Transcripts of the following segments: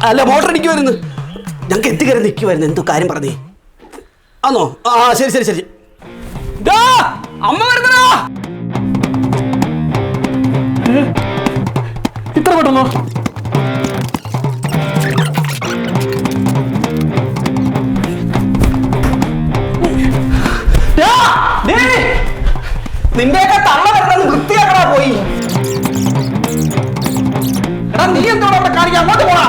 അല്ല മോട്ടർ അടിക്കുമായിരുന്നു. ഞങ്ങൾക്ക് എത്തിക്കറി നിൽക്കുമായിരുന്നു. എന്തോ കാര്യം പറഞ്ഞേ ആണോ? ആ ശരി ശരി ശരി. അമ്മ വരുന്നോ? ഇത്ര പെട്ടെന്നോ? നിന്റെയൊക്കെ തള്ള വരുന്നത് വൃത്തിയാക്കടാ പോയി. എടാ നീ എന്തോടെ അവിടെ കാണിക്കാൻ? അങ്ങോട്ട് പോടാ.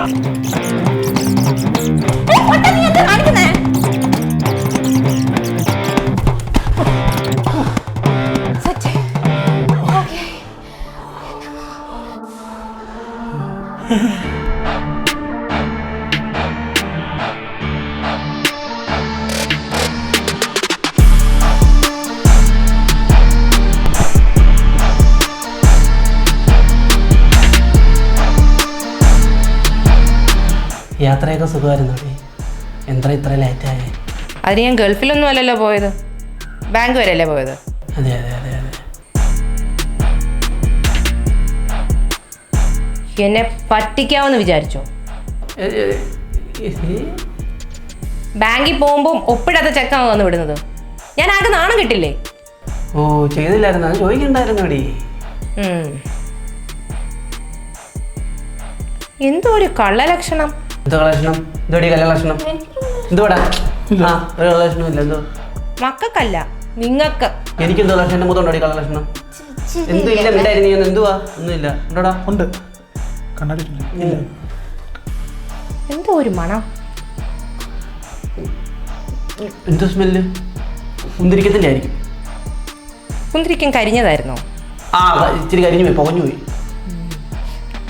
യാത്രയൊക്കെ സുഖമായിരുന്നു. എന്താ ഇത്ര ലേറ്റായേ? അതിന് ഞാൻ ഗൾഫിലൊന്നും അല്ലല്ലോ പോയത്, ബാങ്ക് വരെയല്ലേ പോയത്. അതെ അതെ അതെ അതെ. എന്നെ പറ്റിക്കാമെന്ന് വിചാരിച്ചോ? ബാങ്കിൽ പോകുമ്പോൾ ഒപ്പിടാത്ത ചെക്കാണ് വന്ന് വിടുന്നത്. ഞാൻ ആകെ നാണം കിട്ടില്ലേ? ഓ ചെയ്തില്ലായിരുന്നു, അത് ചോദിക്കണ്ടായിരുന്നു. എടി എന്തോ ഒരു കള്ളലക്ഷണം. എന്തോ കളക്ഷണം? എന്തോടി കള്ളലക്ഷണം? എന്തോടാ? ആ ഒരു കളക്ഷണം ഇല്ല. എന്തോ മക്കൾക്കല്ല നിങ്ങൾക്ക്. എനിക്കെന്തോ ലക്ഷണം മൂത്തോണ്ടോടി കള്ളലക്ഷണം? എന്തോ ഇല്ല ഉണ്ടായിരുന്നു. എന്തുവാ? ഒന്നുമില്ല. ഉണ്ടോടാ? ഉണ്ട്. കണ്ണാടി എന്തോ ഒരു മണം. എന്തോ സ്മെല്ല്? കുന്തിരിക്കത്തിൻ്റെ ആയിരിക്കും. കുന്തിരിക്കം കരിഞ്ഞതായിരുന്നോ? ആ ഇച്ചിരി കരിഞ്ഞു പോയി, പുകഞ്ഞു പോയി.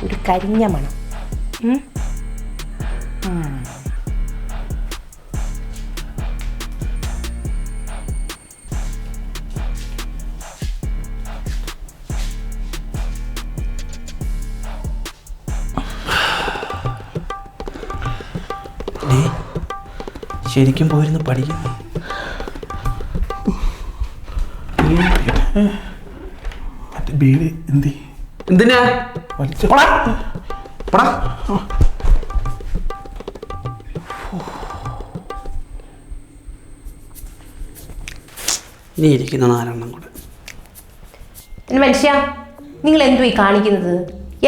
ഒരു കരിഞ്ഞ മണം. ശരിക്കും പോയിരുന്നു പഠിക്കും. ബീഡി എന്തിനാ വലിച്ചു? നീ ഇരിക്കുന്ന 4 എണ്ണം കൂടെ. മനുഷ്യ, നിങ്ങൾ എന്തു ഈ കാണിക്കുന്നത്?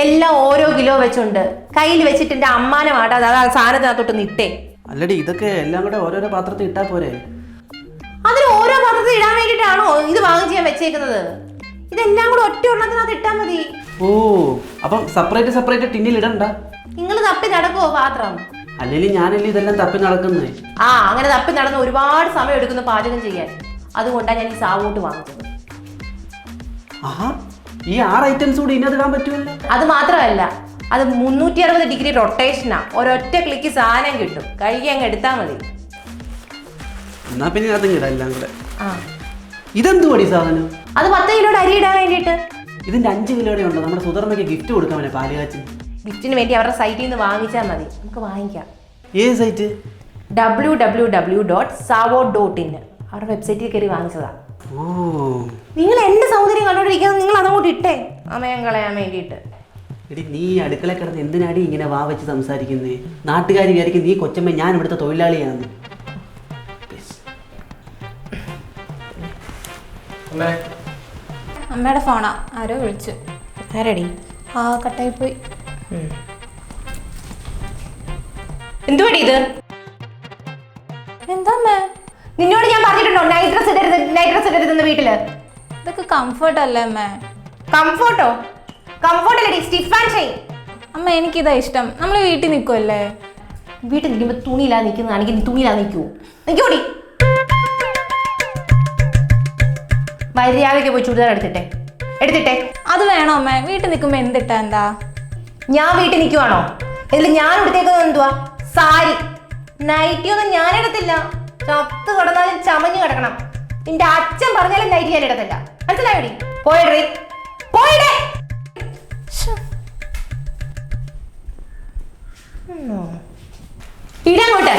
എല്ലാം ഓരോ കിലോ വെച്ചുണ്ട് കയ്യിൽ വെച്ചിട്ട് എൻ്റെ അമ്മാനെ മാട്ടാതെ അത് ആ സാധനത്തിനകത്തോട്ട് ഇട്ടേ. അല്ലടി ഇതൊക്കെ എല്ലാം കൂടെ ഓരോരോ പാത്രത്തിൽ ഇട്ടാ പോരെ? അതിന് ഓരോ പാത്രത്തിൽ ഇടാൻ വേണ്ടിയിട്ടാണോ ഇത് വാങ്ങിച്ച് ഞാൻ വെച്ചേക്കുന്നത്? ഇതെല്ലാം കൂടെ ഒറ്റ എണ്ണത്തിനകത്ത് ഇട്ടാൽ മതി. ഓ അപ്പം സെപ്പറേറ്റ് സെപ്പറേറ്റ് ടിന്നിൽ ഇടണ്ട. നിങ്ങൾ തപ്പി നടക്കുവോ പാത്രം? അല്ലെങ്കിൽ ഞാനല്ലേ ഇതെല്ലാം തപ്പി നടക്കുന്നത്. ആ അങ്ങനെ തപ്പി നടന്ന് ഒരുപാട് സമയം എടുക്കുന്നു പാചകം ചെയ്യാൻ. അതുകൊണ്ടാണ് ഞാൻ ഈ സാവോട്ട് വാങ്ങിച്ചത്. ആ ഈ 6 ഐറ്റംസ് കൂടി ഇതിനകത്ത് ഇടാൻ പറ്റുമല്ലോ. അത് മാത്രമല്ല, അത് 360 ഡിഗ്രി റൊട്ടേഷനാ. ഒരൊറ്റ ക്ലിക്ക് സാധനം കിട്ടും, കഴുകി അങ്ങ് എടുത്താൽ മതി. എന്നാ പിന്നെ അതും ഇടാം എല്ലാം കൂടെ. ആ ഇതെന്തുവാടി സാധനം? അത് 10 കിലോയുടെ അരി ഇടാൻ വേണ്ടിയിട്ട്. ഇതിന്റെ 5 കിലോയുടെ ഉണ്ട്. നമ്മുടെ സുധർമ്മയ്ക്ക് ഗിഫ്റ്റ് കൊടുക്കാൻ പറ്റും, പാല് കാച്ചി. ഗിഫ്റ്റിന് വേണ്ടി അവരുടെ സൈറ്റിൽ നിന്ന് വാങ്ങിച്ചാൽ മതി. നമുക്ക് വാങ്ങിക്കാം. ഏത് സൈറ്റ്? www.savo.in. അവരുടെ വെബ്സൈറ്റിൽ കയറി വാങ്ങിച്ചതാ. ഓ നിങ്ങൾ എന്റെ സൗകര്യം കണ്ടോണ്ടിരിക്കുന്നത്, നിങ്ങൾ അതങ്ങോട്ട് ഇട്ടേ അമയം കളയാൻ വേണ്ടിയിട്ട്. എടി നീ അടുക്കള കിടന്ന് എന്തിനാടി ഇങ്ങനെ വാ വെച്ച് സംസാരിക്കുന്നേ? നാട്ടുകാർ വിചാരിക്കും നീ കൊച്ചമ്മ ഞാൻ ഇവിടുത്തെ തൊഴിലാളിയാണ്. അമ്മയുടെ ഫോണാ, ആരോ വിളിച്ചു. ആരടി? ആ കട്ടായി പോയി. എന്തുവാടി ഇത്? എന്താ അമ്മേ? നിന്നോട് ഞാൻ പറഞ്ഞിട്ടുണ്ടോ നൈറ്റ് ഡ്രസ് ഇടരുതെന്ന് വീട്ടില്? ഇതൊക്കെ കംഫർട്ട് അല്ലേ അമ്മേ? കംഫോർട്ടോ? കംഫോർട്ട് അല്ലേ, സ്റ്റിഫ് ആൻഡ് ഷൈൻ. അമ്മ എനിക്കിതാ ഇഷ്ടം. നമ്മൾ വീട്ടിൽ നിൽക്കുമല്ലേ? വീട്ടിൽ നിൽക്കുമ്പോൾ തുണിയില്ലാതെ നിൽക്കുന്നതാണെങ്കിൽ നീ തുണിയില്ലാതെ നിൽക്കുവോ? നിൽക്കൂടി. മര്യാദയ്ക്ക് പോയി ചുരിദാർ എടുത്തിട്ടെ. അത് വേണോ അമ്മ? വീട്ടിൽ നിൽക്കുമ്പോൾ എന്തിട്ടാ എന്താ? ഞാൻ വീട്ടിൽ നിൽക്കുവാണോ? ഇതിൽ ഞാൻ എടുത്തേക്കുന്നത് എന്തുവാ? സാരി. നൈറ്റി ഒന്നും ഞാൻ ഇടത്തില്ല. ചത്ത് കിടന്നാലും ചമഞ്ഞു കിടക്കണം. നിന്റെ അച്ഛൻ പറഞ്ഞാലും നൈറ്റി ഞാൻ ഇടത്തില്ല. മനസ്സിലായോടി? പോയിടേ പോയിടേ. ഇടങ്ങോട്ട്.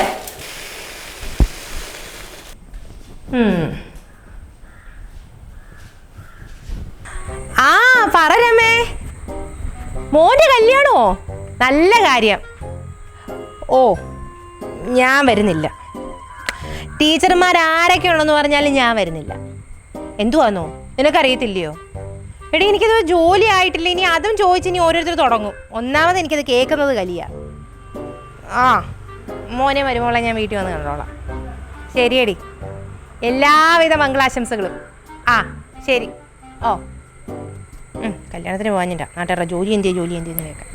ആ പറ രമേ, മോന്റെ കല്യാണോ? നല്ല കാര്യം. ഓ ഞാൻ വരുന്നില്ല. ടീച്ചർമാർ ആരൊക്കെ ഉണ്ടെന്ന് പറഞ്ഞാലും ഞാൻ വരുന്നില്ല. എന്തുവാന്നോ നിനക്കറിയത്തില്ലയോ? എടി എനിക്കത് ജോലി ആയിട്ടില്ല, ഇനി അതും ചോദിച്ച് ഇനി ഓരോരുത്തർ തുടങ്ങും. ഒന്നാമത് എനിക്കത് കേൾക്കുന്നത് കലിയ. ആ മോനെ വരുമ്പോളെ ഞാൻ വീട്ടിൽ വന്ന് കണ്ടോളാം. ശരിയടി, എല്ലാവിധ മംഗളാശംസകളും. ആ ശരി. ഓ കല്യാണത്തിന് പോകാഞ്ഞിട്ട നാട്ടുകാരുടെ ജോലി എന്തിയെന്ന് കേൾക്കാം.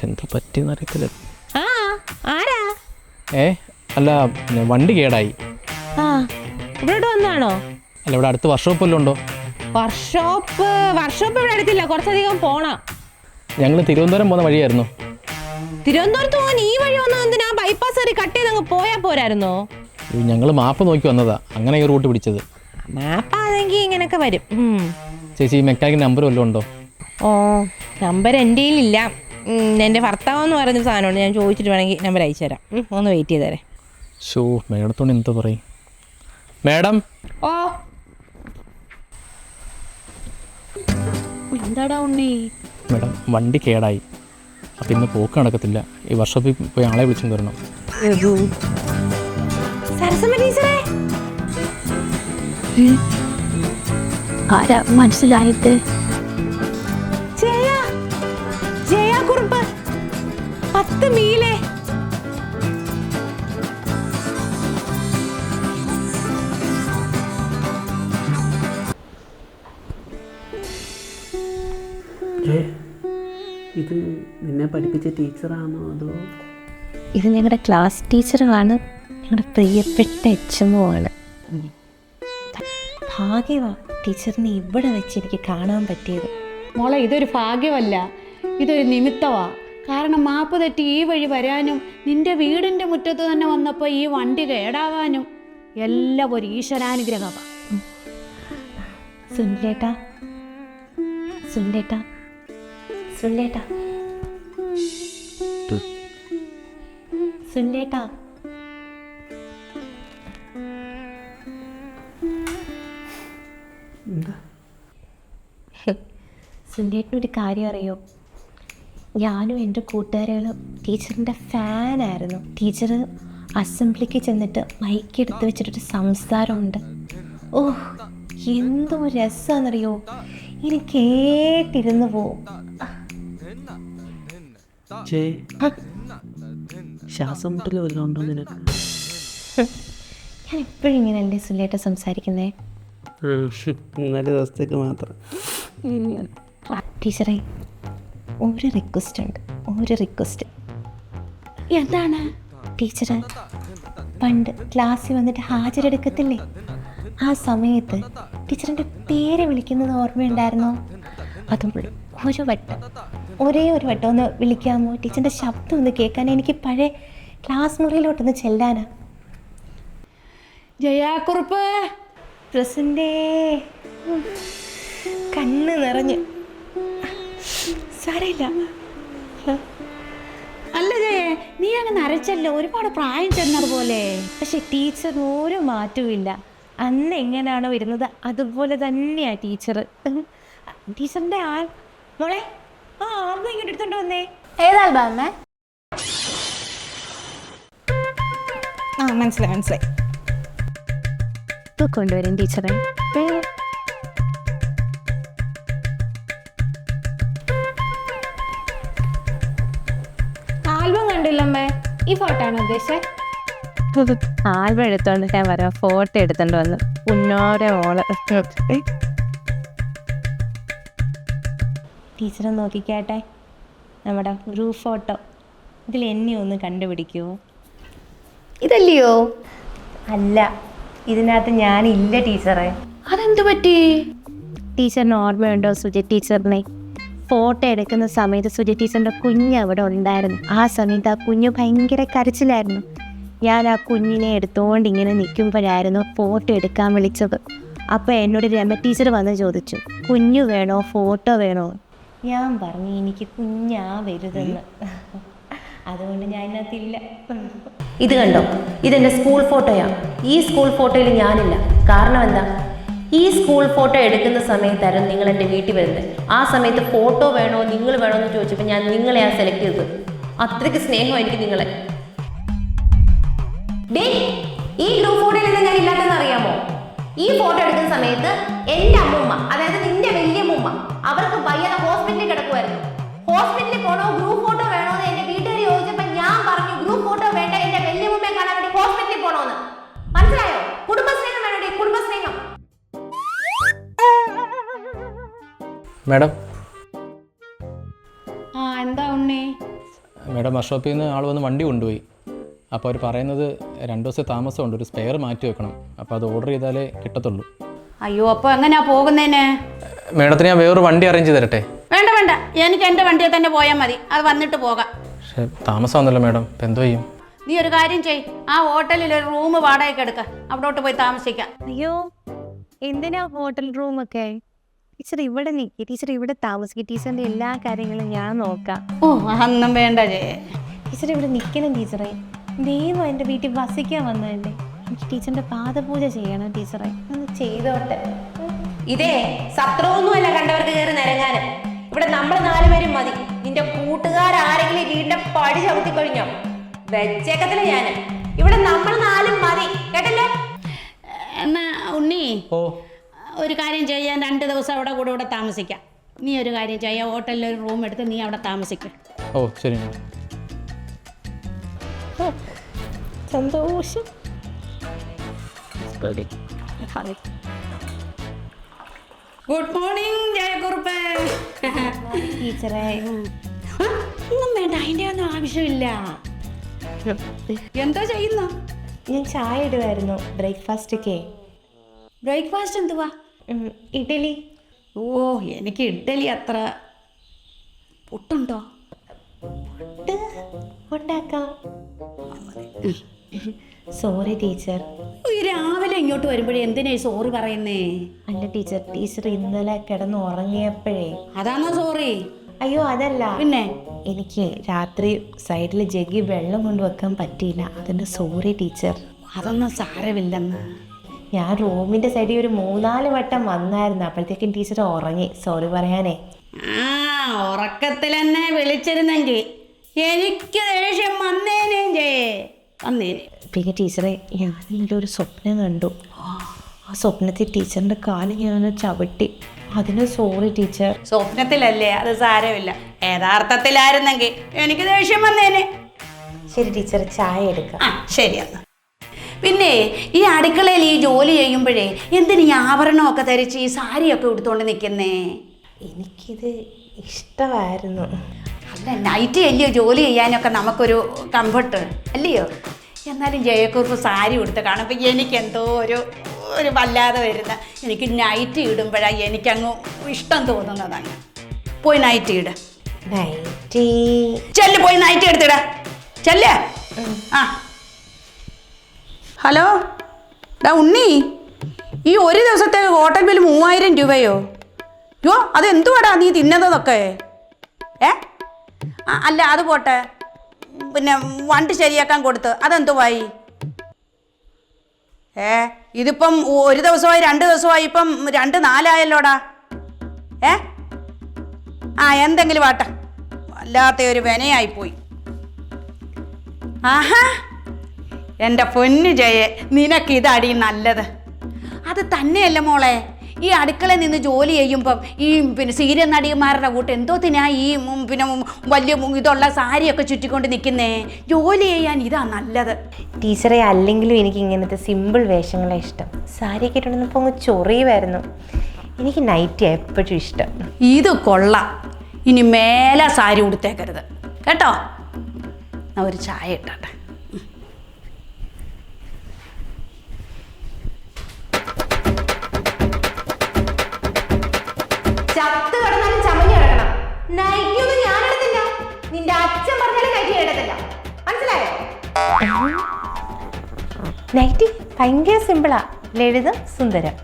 എന്താ പറ്റിയെന്ന് അറിയത്തില്ല. ആ ആരാ? അല്ല പിന്നെ വണ്ടി കേടായി. ആ ഇവിടെ വന്നാണോ? അല്ല ഇവിടെ അടുത്ത് വർക്ക്ഷോപ്പ് വല്ലതും ഉണ്ടോ? വർക്ക്ഷോപ്പ് ഇവിടെ അടുത്തില്ല, കുറച്ചധികം പോണം. ഞങ്ങൾ തിരുവനന്തപുരം പോകുന്ന വഴിയായിരുന്നു. തിരുവനന്തപുരത്ത് പോകാൻ ഈ വഴി വന്നത് എന്തിനാ? ബൈപ്പാസ് കയറി കട്ട് ചെയ്ത് അങ്ങ് പോയാൽ പോരായിരുന്നോ? ഞങ്ങൾ മാപ്പ് നോക്കി വന്നതാ, അങ്ങനെ ഈ റൂട്ട് പിടിച്ചത്. മാപ്പാണെങ്കിൽ ഇങ്ങനെയൊക്കെ വരും. ചേച്ചി ഈ മെക്കാനിക് നമ്പർ വല്ലതും ഉണ്ടോ? ഓ നമ്പർ എൻ്റെ കയ്യിലില്ല. എൻ്റെ ഭർത്താവെന്ന് പറയുന്ന സാധനമുണ്ട്, ഞാൻ ചോദിച്ചിട്ട് വേണമെങ്കിൽ നമ്പർ അയച്ചു തരാം. ഒന്ന് വെയിറ്റ് ചെയ്തേരെ. ഷോ മേഡത്തോണ്ട് എന്താ പറയും? മേഡം ഓ എന്താടാ ഉണ്ണി? മേഡം വണ്ടി കേടായി, അപ്പം ഇന്ന് പോക്ക് നടക്കത്തില്ല. ഈ വർക്ക്ഷോപ്പിൽ പോയി ആളെ വിളിച്ചുകൊണ്ട് വരണം. സരസമ്മ ടീച്ചറേ, ആരാ മനസ്സിലായിട്ട്? ജയ കുറുപ്പ് 10 മീലെ. ഇത് നിന്നെ പഠിപ്പിച്ച ടീച്ചറാണോ അതോ? ഇത് ഞങ്ങളുടെ ക്ലാസ് ടീച്ചറാണ്, ഞങ്ങളുടെ പ്രിയപ്പെട്ട HMO. ഭാഗ്യമാണ് ടീച്ചറിനെ ഇവിടെ വെച്ച് എനിക്ക് കാണാൻ പറ്റിയത്. മോളെ ഇതൊരു ഭാഗ്യമല്ല, ഇതൊരു നിമിത്തമാ. കാരണം മാപ്പ് തെറ്റി ഈ വഴി വരാനും നിന്റെ വീടിൻ്റെ മുറ്റത്ത് തന്നെ വന്നപ്പോൾ ഈ വണ്ടി കേടാവാനും എല്ലാം ഒരു ഈശ്വരാനുഗ്രഹമാണ്. സുനിലേട്ടാ, സുനിലേട്ടാ, സുനിലേട്ടാ, സുനിലേട്ടാ, സുനിലേട്ടനൊരു കാര്യം അറിയോ? ഞാനും എൻ്റെ കൂട്ടുകാരികളും ടീച്ചറിൻ്റെ ഫാനായിരുന്നു. ടീച്ചർ അസംബ്ലിക്ക് ചെന്നിട്ട് മൈക്ക് എടുത്ത് വെച്ചിട്ടൊരു സംസാരമുണ്ട്. ഓ എന്തോ രസമാണെന്നറിയോ, ഇനി കേട്ടിരുന്നു പോവും. ശ്വാസം മുട്ടൽ വല്ലതും ഉണ്ടോ നിനക്ക്? ഞാൻ എപ്പോഴും ഇങ്ങനെയല്ലേ സുനിലേട്ട സംസാരിക്കുന്നേ? 4 ദിവസത്തേക്ക് മാത്രം. ടീച്ചറെ ഒരു റിക്വസ്റ്റ് ഉണ്ട്, ഒരു റിക്വസ്റ്റ്. എന്താണ്? ടീച്ചർ പണ്ട് ക്ലാസ്സിൽ വന്നിട്ട് ഹാജരെടുക്കത്തില്ലേ, ആ സമയത്ത് ടീച്ചറിൻ്റെ പേര് വിളിക്കുന്നത് ഓർമ്മയുണ്ടായിരുന്നോ? അതും ഒരു വട്ടം, ഒരേ ഒരു വട്ടം ഒന്ന് വിളിക്കാമോ? ടീച്ചറിൻ്റെ ശബ്ദം ഒന്ന് കേൾക്കാൻ, എനിക്ക് പഴയ ക്ലാസ് മുറിയിലോട്ടൊന്ന് ചെല്ലാനാ. ജയാക്കുറുപ്പ് പ്രസൻറ്റേ. കണ്ണ് നിറഞ്ഞ്. സാരമില്ല. അല്ല ജയേ, നീ അങ്ങ് നരച്ചല്ലോ, ഒരുപാട് പ്രായം ചെന്നതുപോലെ. പക്ഷെ ടീച്ചറിന് ഒരു മാറ്റവും ഇല്ല. അന്ന് എങ്ങനെയാണോ വരുന്നത് അതുപോലെ തന്നെയാ ടീച്ചർ. ടീച്ചറിൻ്റെ മോളെ ആ ആൽബം ഇങ്ങോട്ട് എടുത്തോണ്ട് വന്നേ. ഏതാൽബാ അമ്മേ? ആ മനസ്സിലായി. ഇപ്പോൾ കൊണ്ടുവരും ടീച്ചറെ. ആൽബം കണ്ടില്ലമ്മേ, ഈ ഫോട്ടോ ആണ് ഉദ്ദേശിച്ചത്. ആൽബം എടുത്തോണ്ട് ഞാൻ പറയാം, ഫോട്ടോ എടുത്തോണ്ട് വന്നു. ഉന്നോരെ മോള് ടീച്ചറെ നോക്കിക്കാട്ടെ, നമ്മുടെ ഗ്രൂപ്പ് ഫോട്ടോ. ഇതിൽ എന്നെ ഒന്ന് കണ്ടുപിടിക്കുമോ? ഇതല്ലയോ? അല്ല, ഇതിനകത്ത് ഞാനില്ല ടീച്ചറെ. അതെന്ത് പറ്റി? ടീച്ചറിന് ഓർമ്മയുണ്ടോ സുജ ടീച്ചറിനെ? ഫോട്ടോ എടുക്കുന്ന സമയത്ത് സുജ ടീച്ചറിൻ്റെ കുഞ്ഞ് അവിടെ ഉണ്ടായിരുന്നു. ആ സമയത്ത് ആ കുഞ്ഞ് ഭയങ്കര കരച്ചിലായിരുന്നു. ഞാൻ ആ കുഞ്ഞിനെ എടുത്തുകൊണ്ട് ഇങ്ങനെ നിൽക്കുമ്പോഴായിരുന്നു ഫോട്ടോ എടുക്കാൻ വിളിച്ചത്. അപ്പോൾ എന്നോട് രമ ടീച്ചർ വന്ന് ചോദിച്ചു, കുഞ്ഞു വേണോ ഫോട്ടോ വേണോ? ഞാൻ പറഞ്ഞു എനിക്ക് കുഞ്ഞാ വരുതെന്ന്. അതുകൊണ്ട് ഞാൻ ഇതിനകത്തില്ല. ഇത് കണ്ടോ, ഇതെൻ്റെ സ്കൂൾ ഫോട്ടോയാണ്. ഈ സ്കൂൾ ഫോട്ടോയിൽ ഞാനില്ല. കാരണം എന്താ? ഈ സ്കൂൾ ഫോട്ടോ എടുക്കുന്ന സമയത്തായിരുന്നു നിങ്ങൾ എൻ്റെ വീട്ടിൽ വരുന്നത്. ആ സമയത്ത് ഫോട്ടോ വേണോ നിങ്ങൾ വേണോ എന്ന് ചോദിച്ചപ്പോൾ ഞാൻ നിങ്ങളെയാണ് സെലക്ട് ചെയ്തത്. അത്രയ്ക്ക് സ്നേഹമായിരിക്കും നിങ്ങളെ. ഈ ഗ്രൂപ്പ് ഫോട്ടോയിൽ എന്താ ഞാൻ ഇല്ലാത്തെന്ന് അറിയാമോ? ഈ ഫോട്ടോ എടുക്കുന്ന സമയത്ത് എൻ്റെ അമ്മൂമ്മ, അതായത് നിന്റെ വലിയമ്മൂമ്മ, അവർക്ക് വയ്യാതെ ഹോസ്പിറ്റലിൽ കിടക്കുമായിരുന്നു. ഹോസ്പിറ്റലിൽ പോണോ ഗ്രൂപ്പ് ഫോട്ടോ വേണോ എന്ന് എൻ്റെ വീട്ടുകാർ ചോദിച്ചപ്പോൾ ഞാൻ പറഞ്ഞു ഗ്രൂപ്പ് ഫോട്ടോ വേണ്ട, എൻ്റെ വലിയമ്മൂമ്മയെ കാണാൻ വേണ്ടി ഹോസ്പിറ്റലിൽ പോണോന്ന്. മനസ്സിലായോ? കുടുംബസ്നേഹം വേണോ? കുടുംബസ്നേഹം. മാഡം എന്താ ഉണ്ണി? മാഡം വർക്ക്ഷോപ്പിൽ നിന്ന് ആൾ വന്ന് വണ്ടി കൊണ്ടുപോയി. അപ്പോൾ അവർ പറയുന്നത് 2 ദിവസം താമസമുണ്ട്, ഒരു സ്പെയർ മാറ്റി വെക്കണം. അപ്പോൾ അത് ഓർഡർ ചെയ്താലേ കിട്ടത്തുള്ളൂ. അയ്യോ, അപ്പോൾ എങ്ങനെയാ പോകുന്നതിന്? മാഡത്തിന് ഞാൻ വേറൊരു വണ്ടി അറേഞ്ച് ചെയ്ത് തരട്ടെ? വേണ്ട വേണ്ട, എനിക്ക് എൻ്റെ വണ്ടിയിൽ തന്നെ പോയാൽ മതി, അത് വന്നിട്ട് പോകാം. പക്ഷേ താമസമാണല്ലോ മാഡം, ഇപ്പം എന്തോ ചെയ്യും? നീ ഒരു കാര്യം ചെയ്, ആ ഹോട്ടലിൽ ഒരു റൂം വാടകയ്ക്ക് എടുക്കുക, അവിടോട്ട് പോയി താമസിക്കാം. അയ്യോ, എന്തിനാ ഹോട്ടൽ റൂമൊക്കെ? ടീച്ചർ ഇവിടെ നിൽക്കി, ടീച്ചർ ഇവിടെ താമസിക്കും. ടീച്ചറിൻ്റെ എല്ലാ കാര്യങ്ങളും ഞാൻ നോക്കാം. ഓ, അതൊന്നും വേണ്ട ടീച്ചർ ഇവിടെ നിൽക്കണം. ടീച്ചറെ ദൈവം എൻ്റെ വീട്ടിൽ വസിക്കാൻ വന്നതല്ലേ, എനിക്ക് ടീച്ചറിൻ്റെ പാദപൂജ ചെയ്യണം. ടീച്ചറെ ഒന്ന് ചെയ്തോട്ടെ. ഇതേ സത്രമൊന്നുമല്ല കണ്ടവർക്ക് കയറി നിരങ്ങാന്. ഇവിടെ നമ്മൾ 4 പേരും മതി. നിന്റെ കൂട്ടുകാരെങ്കിലും വീടിന്റെ പടി ചവിട്ടി കഴിഞ്ഞോ വെച്ചേക്കത്തില്ല ഞാന്. ഇവിടെ നമ്മൾ 4 മതി, കേട്ടല്ലേ? എന്നാ ഉണ്ണി, ഓ ഒരു കാര്യം ചെയ്യാൻ 2 ദിവസം അവിടെ കൂടെ താമസിക്കാം. നീ ഒരു കാര്യം ചെയ്യാം, ഹോട്ടലിൽ ഒരു റൂം എടുത്ത് നീ അവിടെ താമസിക്കും. ഓ ശരി മാഡം. സന്തോഷം. Good morning Jayakurup. ടീച്ചറെ ഒന്നും വേണ്ട, അതിൻ്റെ ഒന്നും ആവശ്യമില്ല. എന്തോ ചെയ്യുന്നു? ഞാൻ ചായ ഇടുമായിരുന്നു ബ്രേക്ക്ഫാസ്റ്റൊക്കെ. ബ്രേക്ക്ഫാസ്റ്റ് എന്തുവാ? ഇഡലി. ഓ, എനിക്ക് ഇഡ്ഡലി അത്ര. പുട്ടുണ്ടോ? ഉണ്ടാക്കാം. Sorry teacher. രാവിലെ ഇങ്ങോട്ട് വരുമ്പോഴേ എന്തിനാ സോറി പറയുന്നേ? അല്ല ടീച്ചർ, ടീച്ചർ ഇന്നലെ കിടന്ന് ഉറങ്ങിയപ്പോഴേ. അതാണോ സോറി? അയ്യോ അതല്ല, പിന്നെ എനിക്ക് രാത്രി സൈഡിൽ ജഗ്ഗി വെള്ളം കൊണ്ടുവെക്കാൻ പറ്റിയില്ല, അതിൻ്റെ സോറി ടീച്ചർ. അതൊന്നും സാരമില്ലെന്ന്. ഞാൻ റൂമിൻ്റെ സൈഡിൽ ഒരു 3-4 വട്ടം വന്നായിരുന്നു, അപ്പോഴത്തേക്കും ടീച്ചർ ഉറങ്ങി. സോറി പറയാനേ. ഉറക്കത്തിൽ എന്നെ വിളിച്ചിരുന്നെങ്കിൽ എനിക്ക് ദേഷ്യം വന്നേനേം വന്നേനെ. പിന്നെ ടീച്ചറെ, ഞാൻ ഇന്നലെ ഒരു സ്വപ്നം കണ്ടു. ആ സ്വപ്നത്തിൽ ടീച്ചറിൻ്റെ കാല് ഞാൻ ചവിട്ടി, അതിന് സോറി ടീച്ചർ. സ്വപ്നത്തിലല്ലേ, അത് സാരമില്ല. യഥാർത്ഥത്തിലായിരുന്നെങ്കിൽ എനിക്ക് ദേഷ്യം വന്നേനെ. ശരി ടീച്ചർ, ചായ എടുക്കാം. ശരി എന്നാ. പിന്നെ ഈ അടുക്കളയിൽ ഈ ജോലി ചെയ്യുമ്പോഴേ എന്തിനു ഈ ആഭരണമൊക്കെ ധരിച്ച് ഈ സാരിയൊക്കെ എടുത്തുകൊണ്ട് നിൽക്കുന്നേ? എനിക്കിത് ഇഷ്ടമായിരുന്നു. അല്ല, നൈറ്റ് അല്ലയോ ജോലി ചെയ്യാനൊക്കെ നമുക്കൊരു കംഫർട്ട് അല്ലയോ? എന്നാലും ജയക്കുറിപ്പ് സാരി ഉടുത്ത് കാണുമ്പോൾ എനിക്കെന്തോ ഒരു വല്ലാതെ വരുന്ന. എനിക്ക് നൈറ്റ് ഇടുമ്പോഴാണ് എനിക്കങ്ങ് ഇഷ്ടം തോന്നുന്നതാണ്. പോയി നൈറ്റ് ഇട. നൈറ്റി ചെല്ല്, പോയി നൈറ്റ് എടുത്തിട, ചെല്ലേ. ആ, ഹലോ ഉണ്ണി, ഈ ഒരു ദിവസത്തെ ഹോട്ടൽ ബിൽ 3000 രൂപയോ? യോ, അതെന്തുവാടാ നീ തിന്നതൊക്കെ? അല്ല അത് പോട്ടെ, പിന്നെ വണ്ടി ശരിയാക്കാൻ കൊടുത്ത് അതെന്തുവായി? ഇതിപ്പം 1 ദിവസമായി 2 ദിവസമായി, ഇപ്പം 2-4 ആയല്ലോടാ. എന്തെങ്കിലും ആട്ടെ, വല്ലാത്ത ഒരു വിനയായിപ്പോയി. ആഹാ, എൻ്റെ പൊന്നു ജയെ, നിനക്കിതടി നല്ലത്. അത് തന്നെയല്ല മോളെ, ഈ അടുക്കളയിൽ നിന്ന് ജോലി ചെയ്യുമ്പം ഈ പിന്നെ സീരിയൽ നടിമാരുടെ കൂട്ട് എന്തോത്തിനാ ഈ പിന്നെ വലിയ ഇതുള്ള സാരിയൊക്കെ ചുറ്റിക്കൊണ്ട് നിൽക്കുന്നേ? ജോലി ചെയ്യാൻ ഇതാ നല്ലത്. ടീച്ചറെ, അല്ലെങ്കിലും എനിക്ക് ഇങ്ങനത്തെ സിമ്പിൾ വേഷങ്ങളെ ഇഷ്ടം. സാരിയൊക്കെ ഇട്ടുണ്ടെന്നപ്പോൾ അങ്ങ് ചൊറിയുമായിരുന്നു. എനിക്ക് നൈറ്റി എപ്പോഴും ഇഷ്ടം. ഇത് കൊള്ളാം. ഇനി മേലെ സാരി ഉടുത്തേക്കരുത് കേട്ടോ. ഞാൻ ഒരു ചായ ഇട്ടട്ടെ. ചത്ത് കിടന്നാലും ചമഞ്ഞു കിടക്കണം. നൈറ്റി ഒന്നും ഞാൻ എടുത്തില്ല. നിന്റെ അച്ഛൻ പറഞ്ഞാലും നൈറ്റി എടുത്തില്ല. മനസ്സിലായോ? നൈറ്റി ഭയങ്കര സിമ്പിളാ, ലളിതം സുന്ദരം.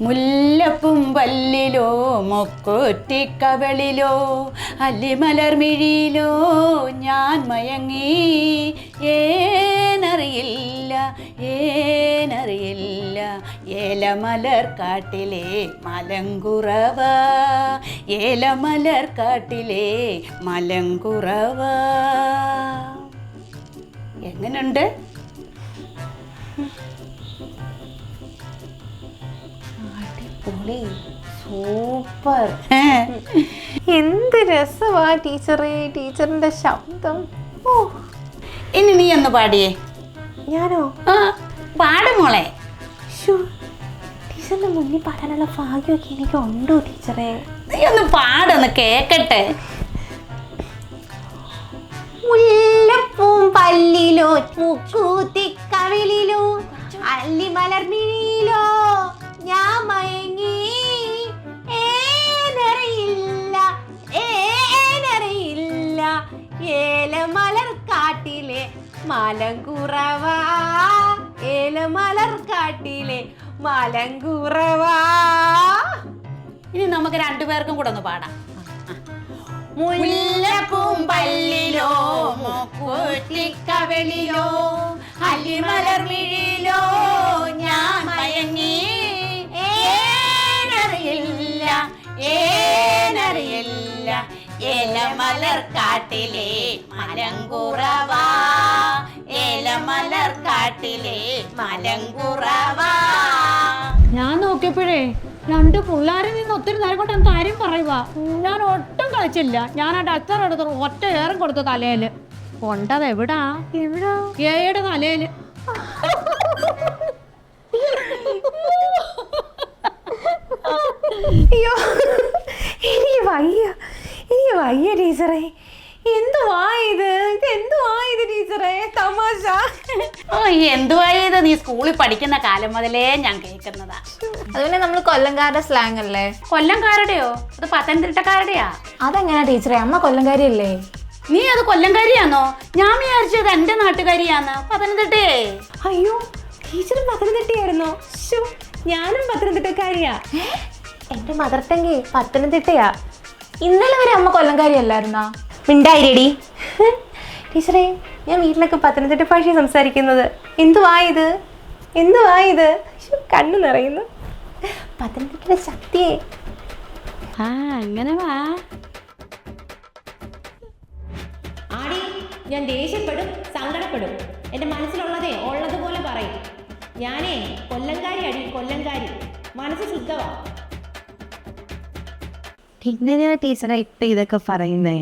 മുല്ലപ്പും പല്ലിലോ മൊക്കൊറ്റിക്കവളിലോ അല്ലിമലർമിഴിയിലോ ഞാൻ മയങ്ങി ഏന ഏനറിയില്ല ഏനറിയില്ല ഏലമലർ കാട്ടിലെ മലങ്കുറവ ഏലമലർ കാട്ടിലെ മലങ്കുറവ. എങ്ങനുണ്ട്? അടിപൊളി, സൂപ്പർ. എന്ത് രസമാ ടീച്ചറേ, ടീച്ചറിന്റെ ശബ്ദം. ഓ, ഇനി നീ ഒന്ന് പാടിയേ. ഞാനോ? പാട് മോളെ. ടീച്ചറിന്റെ മുന്നിൽ പാടാനുള്ള ഭാഗ്യമൊക്കെ എനിക്ക് ഉണ്ടോ ടീച്ചറേ? നീ ഒന്ന് പാടൊന്ന് കേക്കട്ടെ. മുല്ലപ്പൂം പല്ലിലോ മുക്കൂത്തിക്കവിളിലോ അല്ലിമലർമിഴിയിലോ ഞാൻ മയങ്ങി ഏനറിയില്ല ഏനറിയില്ല ഏലമലർ കാട്ടിലെ മലങ്കുറവ ഏലമലർ കാട്ടിലെ മലങ്കുറവ. ഇനി നമുക്ക് രണ്ടുപേർക്കും കൂടെ ഒന്ന് പാടാം. മുല്ലപ്പൂം പല്ലിലോ മുക്കൂത്തിക്കവിളിലോ അല്ലിമലർമിഴിയിലോ ഞാൻ മയങ്ങി ഏനറിയില്ല ഏനറിയില്ല ഏലമലർ കാട്ടിലെ മലങ്കുറവ ഏലമലർ കാട്ടിലെ മലങ്കുറവ. ഞാൻ നോക്കിയപ്പോഴേ രണ്ട് പിള്ളേരിൽ നിന്ന് ഒത്തിരി നേരം കൊണ്ട് കാര്യം പറയുക. ഞാൻ ഒട്ടും കളിച്ചില്ല. ഞാൻ ആ ഡസ്റ്റർ എടുത്ത് ഒറ്റ ഏറും കൊടുത്തു തലയില്. കൊണ്ടത് എവിടാ? ഏയുടെ തലയില്. അയ്യോ, എനിക്ക് വയ്യ ടീച്ചറേ. എന്തുവാ ഇത് ടീച്ചറേ? തമാശ. ഓ, എന്തുവായത്? നീ സ്കൂളിൽ പഠിക്കുന്ന കാലം മുതലേ ഞാൻ കേൾക്കുന്നതാ. അതുപോലെ നമ്മൾ കൊല്ലംകാരുടെ സ്ലാങ് അല്ലേ? കൊല്ലംകാരുടെയോ? അത് പത്തനംതിട്ടക്കാരുടെയാ? അതെങ്ങനെയാ ടീച്ചറെ? അമ്മ കൊല്ലംകാരിയല്ലേ? നീ അത് കൊല്ലംകാരിയാന്നോ? ഞാൻ വിചാരിച്ചത് എന്റെ നാട്ടുകാരിയാന്ന്. പത്തനംതിട്ടയെ? അയ്യോ, ടീച്ചറും പത്തനംതിട്ടയായിരുന്നോ? ഞാനും പത്തനംതിട്ടക്കാരിയാ. എന്റെ മദർ ടങ്ക് പത്തനംതിട്ടയാ. ഇന്നലെ വരെ അമ്മ കൊല്ലംകാരിയല്ലായിരുന്നാ? മിണ്ടായിരടി ടീച്ചറേ. ഞാൻ വീട്ടിലൊക്കെ പത്തനംതിട്ട ഭാഷ സംസാരിക്കുന്നത്. എന്തുവാ ഇത്? കണ്ണു നിറയുന്നു. പത്തനംതിട്ടയുടെ ശക്തിയെ. അങ്ങനെ വാ. ആടി, ഞാൻ ദേഷ്യപ്പെടും, സങ്കടപ്പെടും. എൻ്റെ മനസ്സിലുള്ളതേ ഉള്ളതുപോലെ പറയും. ഞാനേ കൊല്ലംകാരി. മനസ്സ് ശുദ്ധവാ. എങ്ങനെയാ ടീച്ചറെ ഇപ്പൊ ഇതൊക്കെ പറയുന്നേ?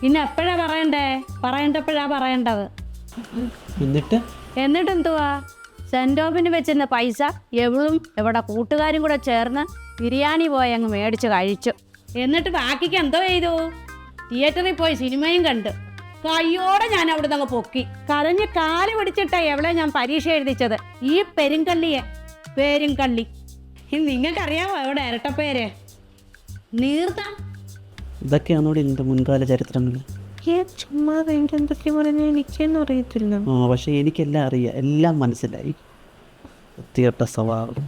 പിന്നെ എപ്പോഴാ പറയണ്ടപ്പോഴാ പറയേണ്ടത്. എന്നിട്ട് എന്തുവാ? സെന്റ് ഓഫിന് വെച്ചിരുന്ന പൈസ എവളും എവിടെ കൂട്ടുകാരും കൂടെ ചേർന്ന് ബിരിയാണി പോയി അങ്ങ് മേടിച്ച് കഴിച്ചു. എന്നിട്ട് ബാക്കിക്ക് എന്തോ ചെയ്തു? തിയേറ്ററിൽ പോയി സിനിമയും കണ്ട് കയ്യോടെ ഞാൻ അവിടുന്ന് അങ്ങ് പൊക്കി. കരഞ്ഞ് കാല് പിടിച്ചിട്ടാ എവളെ ഞാൻ പരീക്ഷ എഴുതിച്ചത്. ഈ പെരുങ്കള്ളി. നിങ്ങൾക്കറിയാമോ എവിടെ ഇരട്ടപ്പേര്? നീർത്ത. ഇതൊക്കെയാണോടി എൻ്റെ മുൻകാല ചരിത്രങ്ങൾ? ചുമ്മാ എന്തൊക്കെ പറഞ്ഞ എനിക്കൊന്നും അറിയത്തില്ല. പക്ഷെ എനിക്കെല്ലാം അറിയാം, എല്ലാം മനസ്സിലായി. വൃത്തികെട്ട സ്വഭാവം.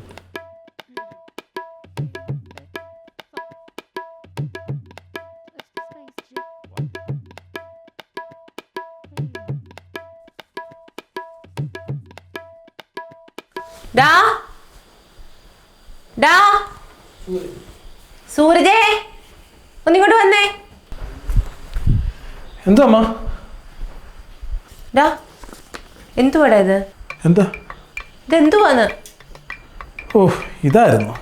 സൂരജേ, ഒന്നിങ്ങോട്ട് വന്നേ. എന്താ അമ്മ? എന്തുവാടാ ഇത്? എന്താ ഇതെന്തുവാന്ന്? ഓ, ഇതായിരുന്നു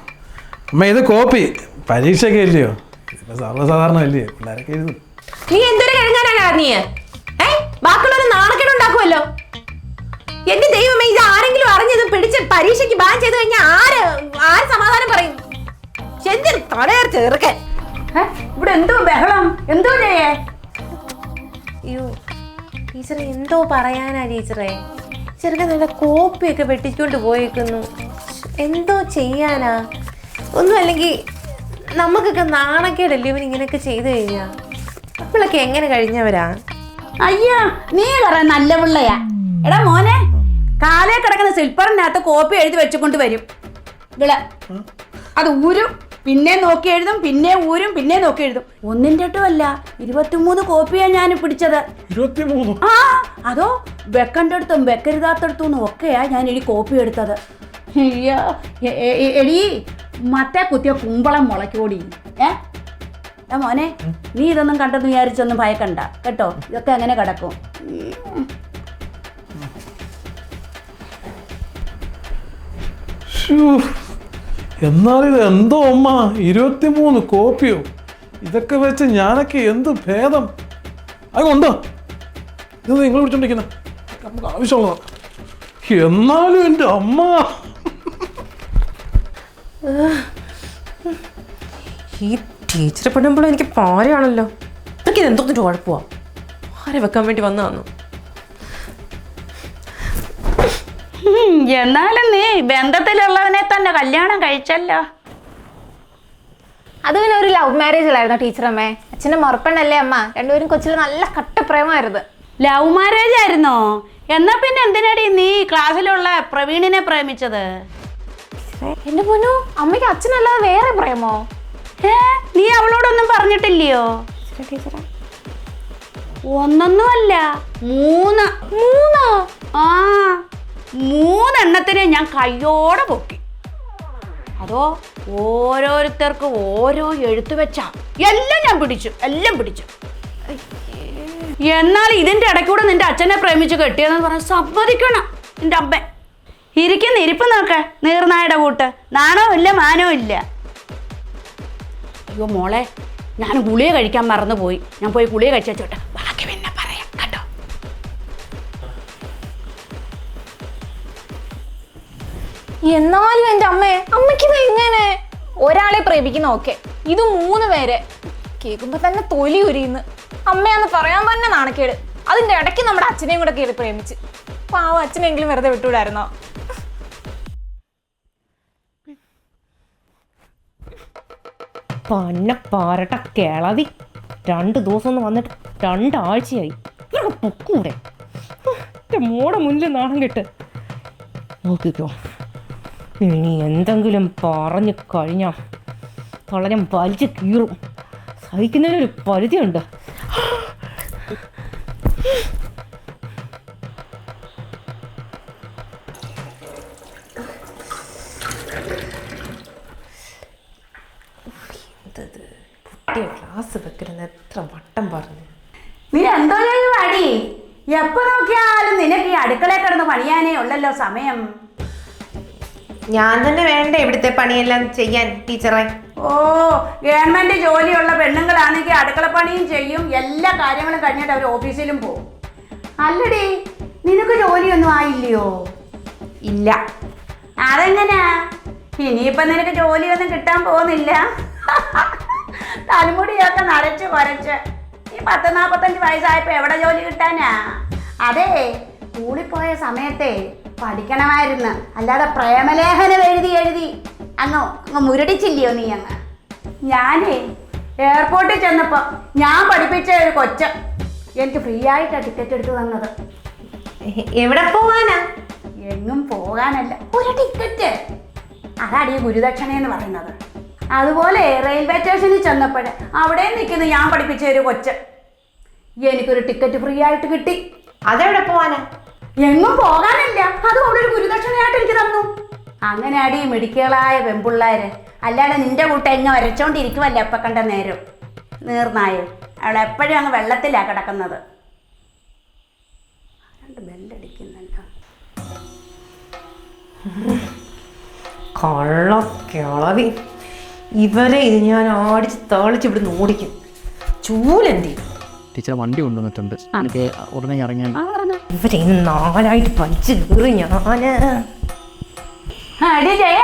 അമ്മ. ഇത് കോപ്പി. പരീക്ഷയൊക്കെ ഇല്ലയോ? ഇതിപ്പോ സർവ്വസാധാരണ അല്ലേ, പിള്ളേരൊക്കെ എഴുതും. നീ എന്തൊരു കിഴങ്ങാനാ നീ? ബാക്കിയുള്ളവർ നാണക്കേട് ഉണ്ടാക്കുമല്ലോ. എന്റെ ദൈവമേ, ഇത് ആരെങ്കിലും അറിഞ്ഞത് പിടിച്ച് പരീക്ഷയ്ക്ക് ബാൻ ചെയ്ത് കഴിഞ്ഞാൽ ആര് സമാധാനം പറയും? എന്തിന് തലയർ ചേർക്കൻ? ഇവിടെ എന്തോ ബഹളം? എന്തോ ചെയ്യേ? അയ്യോ ടീച്ചറെ, എന്തോ പറയാനാ ടീച്ചറെ? ചെറുക്കൻ നല്ല കോപ്പിയൊക്കെ വെട്ടിക്കൊണ്ട് പോയേക്കുന്നു. എന്തോ ചെയ്യാനാ? ഒന്നും അല്ലെങ്കിൽ നമുക്കൊക്കെ നാണക്കേടല്ലേ ഇവൻ ഇങ്ങനെയൊക്കെ ചെയ്തു കഴിഞ്ഞാ? നമ്മളൊക്കെ എങ്ങനെ കഴിഞ്ഞവരാ? അയ്യോ, നീ കുറെ നല്ല പിള്ളയാ. എടാ മോനെ, കാലേ കിടക്കുന്ന സ്ലിപ്പറിനകത്ത് കോപ്പി എഴുതി വെച്ചുകൊണ്ട് വരും വിള. അത് ഊരും, പിന്നെ നോക്കി എഴുതും, പിന്നെ ഊരും, പിന്നെ നോക്കി എഴുതും. ഒന്നിൻ്റെ 8 അല്ല, 23 കോപ്പിയാണ് ഞാൻ പിടിച്ചത്. 23? ആ, അതോ വെക്കണ്ടടുത്തും വെക്കരുതാത്തടത്തും ഒക്കെയാ ഞാൻ ഇനി കോപ്പി എടുത്തത്. അയ്യോ എടി മറ്റേ കുത്തിയ കുമ്പളം മുളയ്ക്കോടി. മോനെ, നീ ഇതൊന്നും കണ്ടെന്ന് വിചാരിച്ചൊന്നും ഭയക്കണ്ട കേട്ടോ, ഇതൊക്കെ അങ്ങനെ കിടക്കും. എന്നാലിത് എന്തോ അമ്മ, 23 കോപ്പിയോ? ഇതൊക്കെ വെച്ച് ഞാനൊക്കെ എന്ത് ഭേദം. അതുകൊണ്ടോ ഇത് നിങ്ങൾ വിളിച്ചോണ്ടിരിക്കുന്ന നമുക്ക് ആവശ്യമുള്ളതാണ്. എന്നാലും എൻ്റെ അമ്മ, ഈ ടീച്ചറെ പെടുമ്പോഴും എനിക്ക് പാരയാണല്ലോ. എനിക്കിത് എന്തോന്നിട്ട് കുഴപ്പമാണ്. ആരെ വെക്കാൻ വേണ്ടി വന്നതാന്നു. എന്നാലും നീ ബന്ധത്തിലുള്ളവനെ തന്നെ കല്യാണം കഴിച്ചല്ലോ. അത് പിന്നെ ഒരു ലവ് മാരേജിലായിരുന്നു ടീച്ചറമ്മേ. അച്ഛൻ്റെ മറുപ്പെണ്ണല്ലേ അമ്മ. രണ്ടുപേരും കൊച്ചിൽ നല്ല കട്ടപ്രേമമായിരുന്നു. ലവ് മാരേജ് ആയിരുന്നോ? എന്നാ പിന്നെ എന്തിനാടി നീ ക്ലാസ്സിലുള്ള പ്രവീണിനെ പ്രേമിച്ചത്? എന്റെ പൊന്നു, അമ്മയ്ക്ക് അച്ഛനല്ലാതെ വേറെ പ്രേമോ? നീ അവളോടൊന്നും പറഞ്ഞിട്ടില്ലയോ? ഒന്നൊന്നുമല്ല, 3. ആ 3 എണ്ണത്തിനെ ഞാൻ കയ്യോടെ പൊക്കി. അതോ ഓരോരുത്തർക്കും ഓരോ എഴുത്ത് വെച്ചാ എല്ലാം ഞാൻ പിടിച്ചു, എല്ലാം പിടിച്ചു. എന്നാൽ ഇതിന്റെ ഇടയ്ക്കൂടെ നിന്റെ അച്ഛനെ പ്രേമിച്ച് കെട്ടിയെന്ന് പറഞ്ഞ് സമ്മതിക്കണം നിന്റെ അമ്മ. ഇരിക്കുന്ന ഇരിപ്പ് നോക്ക, നീർനായുടെ കൂട്ട്. നാണോ ഇല്ല, മാനോ ഇല്ല. അയ്യോ മോളെ, ഞാൻ ഗുളിക കഴിക്കാൻ മറന്നുപോയി. ഞാൻ പോയി ഗുളിക കഴിച്ചോട്ടെ, ബാക്കി പിന്നെ പറയാം കേട്ടോ. എന്നാലും എൻ്റെ അമ്മേ, അമ്മയ്ക്കിത് എങ്ങനെ? ഒരാളെ പ്രേമിക്കുന്ന ഓക്കെ, ഇത് 3 പേരെ കേൾക്കുമ്പോ തന്നെ തൊലി ഉരിയുന്നു. അമ്മയാന്ന് പറയാൻ തന്നെ നാണക്കേട്. അതിന്റെ ഇടയ്ക്ക് നമ്മുടെ അച്ഛനെയും കൂടെ കയറി പ്രേമിച്ച്. പാവം അച്ഛനെങ്കിലും വെറുതെ വിട്ടുവിടായിരുന്നോ? പന്ന പാരട്ട കിളവി. 2 ദിവസം ഒന്ന് വന്നിട്ട് 2 ആഴ്ചയായി. ഇവർക്ക് പൊക്കൂടെ? എൻ്റെ മോടെ മുന്നിൽ നാണം കെട്ട് നോക്കിക്കോ. ഇനി എന്തെങ്കിലും പറഞ്ഞു കഴിഞ്ഞാൽ തളഞ്ഞം വലിച്ച് കീറും. സഹിക്കുന്നതിനൊരു പരിധിയുണ്ട്. ക്ലാസ് വെക്കരുന്ന് എത്ര വട്ടം പറഞ്ഞു. നീ എന്തോ പാടി? എപ്പോ നോക്കിയാലും നിനക്ക് ഈ അടുക്കളയിൽ കിടന്ന് പണിയാനേ ഉള്ളല്ലോ സമയം. ഞാൻ തന്നെ വേണ്ട ഇവിടുത്തെ പണിയെല്ലാം ചെയ്യാൻ ടീച്ചറെ. ഓ, ഗവൺമെന്റ് ജോലിയുള്ള പെണ്ണുങ്ങളാണെങ്കിൽ അടുക്കളപ്പണിയും ചെയ്യും, എല്ലാ കാര്യങ്ങളും കഴിഞ്ഞിട്ട് അവർ ഓഫീസിലും പോകും. അല്ലടി, നിനക്ക് ജോലിയൊന്നും ആയില്ലയോ? ഇല്ല. അതെങ്ങനാ? ഇനിയിപ്പം നിനക്ക് ജോലിയൊന്നും കിട്ടാൻ പോകുന്നില്ല. തലമുടിയൊക്കെ നരച്ച് കുറച്ച് ഈ 40-45 വയസ്സായപ്പോ എവിടെ ജോലി കിട്ടാനാ? അതെ, സ്കൂളിൽ പോയ സമയത്തെ പഠിക്കണമായിരുന്നു, അല്ലാതെ പ്രേമലേഖനം എഴുതി അങ്ങ് മുരടിച്ചില്ലയോ നീ? അങ്ങ് ഞാനേ എയർപോർട്ടിൽ ചെന്നപ്പോൾ ഞാൻ പഠിപ്പിച്ച ഒരു കൊച്ച് എനിക്ക് ഫ്രീ ആയിട്ടാണ് ടിക്കറ്റ് എടുത്ത് തന്നത്. എവിടെ പോവാനാ? എങ്ങും പോകാനല്ല, ഒരു ടിക്കറ്റ്. അതാണ് ഈ ഗുരുദക്ഷിണ എന്ന് പറയുന്നത്. അതുപോലെ റെയിൽവേ സ്റ്റേഷനിൽ ചെന്നപ്പോൾ അവിടെ നിൽക്കുന്നു ഞാൻ പഠിപ്പിച്ച ഒരു കൊച്ച്. എനിക്കൊരു ടിക്കറ്റ് ഫ്രീ ആയിട്ട് കിട്ടി. അതെവിടെ പോവാനാ? എങ്ങും പോകാനില്ല, അതുകൊണ്ട് ഒരു ഗുരുദക്ഷിണയായിട്ട് എനിക്ക് തന്നു. അങ്ങനെ അടി മിടുക്കുകളായ പെൺപിള്ളേര്. അല്ലാതെ നിന്റെ കൂട്ടം എങ്ങ വരച്ചോണ്ടിരിക്കുമല്ലേ എപ്പം കണ്ട നേരം. നീർനായ അവിടെ എപ്പോഴും അങ്ങ് വെള്ളത്തിലാണ് കിടക്കുന്നത്. ബെല്ലടിക്കുന്നല്ലോ. കള്ളക്കിളവി. ഇവരെ ഇത് ഞാൻ ആടിച്ച് താളിച്ച് ഇവിടുന്ന് ഓടിക്കും. ചൂലെന്തി ടീച്ചർ വണ്ടി കൊണ്ടുവന്നിട്ടുണ്ട്, എനിക്ക് ഉടനെ ഇറങ്ങാൻ. ഇവരെ ഇന്ന് 4ആയിട്ട് വലിച്ചു കീറി ഞാന്. അടി ജയ,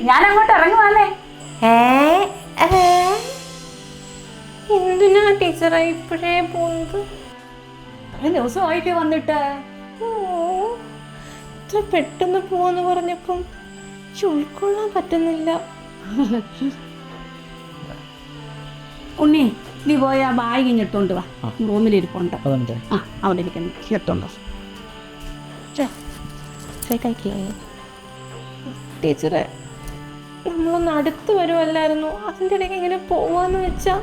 ഞാൻ അങ്ങോട്ട് ഇറങ്ങുവാന്നേ. എന്തിനാ ടീച്ചറെ ഇപ്പോഴേ പോകുന്നത്? ദിവസമായിട്ട് വന്നിട്ട് ഇത്ര പെട്ടെന്ന് പോവാന്ന് പറഞ്ഞപ്പം ഉൾക്കൊള്ളാൻ പറ്റുന്നില്ല. ഉണ്ണി, നീ പോയി ആ ബാഗ് ഇങ്ങോട്ടുണ്ട് വാ, റൂമിലിരിപ്പുണ്ട്. അതെന്താ? ആ, അവിടെ ഇരിക്കുന്നു, ഇട്ടുണ്ടോ? ടീച്ചറെ, നമ്മളൊന്ന് അടുത്ത് വരുമല്ലായിരുന്നു, അതിൻ്റെ ഇടയ്ക്ക് ഇങ്ങനെ പോവാന്ന് വെച്ചാ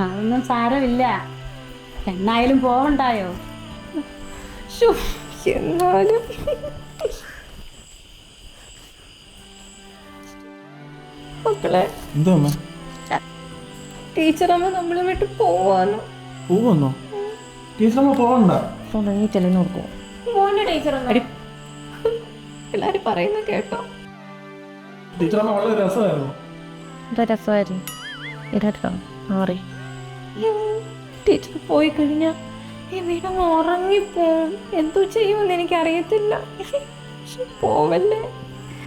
അതൊന്നും സാരമില്ല. എന്നായാലും പോകണ്ടായോ? ശ്ശോ, എന്നാലും മക്കളെ, എന്തോ അമ്മ ടീച്ചറമ്മ നമ്മളെ വിട്ട് പോവാന്ന്. പോവന്നോ? ടീച്ചറമ്മ പോകണ്ട. മോന്റെ ടീച്ചറമ്മ എല്ലാരും പറയുന്ന കേട്ടോ? ടീച്ചറമ്മ വളരെ രസമായിരുന്നു. ടീച്ചർ പോയി കഴിഞ്ഞാ ഈ വീടങ്ങ് ഉറങ്ങിപ്പോവും. എന്തോ ചെയ്യുമെന്ന് എനിക്കറിയത്തില്ല. പോവല്ലേ.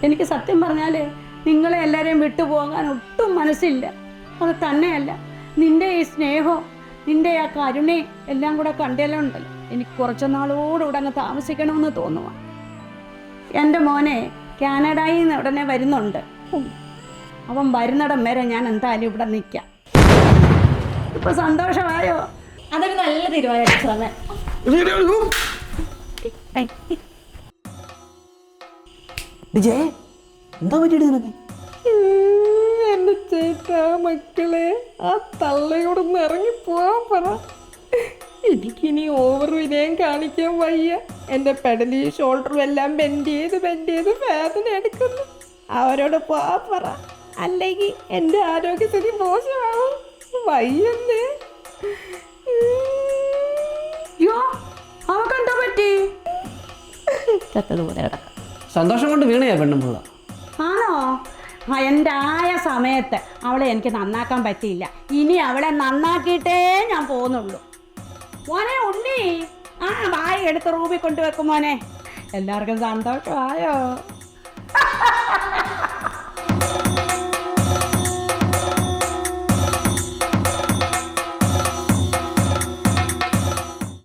എനിക്ക് സത്യം പറഞ്ഞാലേ നിങ്ങളെ എല്ലാവരെയും വിട്ടുപോകാൻ ഒട്ടും മനസ്സില്ല. അത് തന്നെയല്ല, നിന്റെ ഈ സ്നേഹവും നിന്റെ ആ കരുണയും എല്ലാം കൂടെ കണ്ടേലുണ്ടല്ലോ, എനിക്ക് കുറച്ച് നാളോടുകൂടെ അങ്ങ് താമസിക്കണമെന്ന് തോന്നുക. എൻ്റെ മോനെ കാനഡയിൽ നിന്ന് ഉടനെ വരുന്നുണ്ട്. അവൻ വരുന്നിടം വരെ ഞാൻ എന്തായാലും ഇവിടെ നിൽക്കാം. ഇപ്പൊ സന്തോഷമായോ? അതൊരു നല്ല തീരുമാനം ടീച്ചറമ്മ. ജയ എന്താ പറ്റിയിട്ട് നിനക്ക്? എന്റെ ചേട്ടാ മക്കളെ, ആ തള്ളയോടൊന്ന് ഇറങ്ങി പോവാൻ പറ. എനിക്കിനി ഓവർ വിനയം കാണിക്കാൻ വയ്യ. എൻ്റെ പെടലി ഷോൾഡറും എല്ലാം ബെൻഡ് ചെയ്ത് വേദന എടുക്കുന്നു. അവരോട് പോവാൻ പറ, അല്ലെങ്കിൽ എൻ്റെ ആരോഗ്യസ്ഥിതി മോശമാവും. വയ്യല്ലേ. യോ, അവക്കെന്താ പറ്റി? സന്തോഷം കൊണ്ട് വീണയാ പെണ്ണുമ്പുള്ള. ആണോ? എൻ്റെ ആയ സമയത്ത് അവളെ എനിക്ക് നന്നാക്കാൻ പറ്റിയില്ല. ഇനി അവളെ നന്നാക്കിയിട്ടേ ഞാൻ പോകുന്നുള്ളൂ. മോനെ ഉണ്ണി, ആ വായ എടുത്ത് റൂമിൽ കൊണ്ടുവെക്കും മോനെ. എല്ലാവർക്കും സന്തോഷമായോ?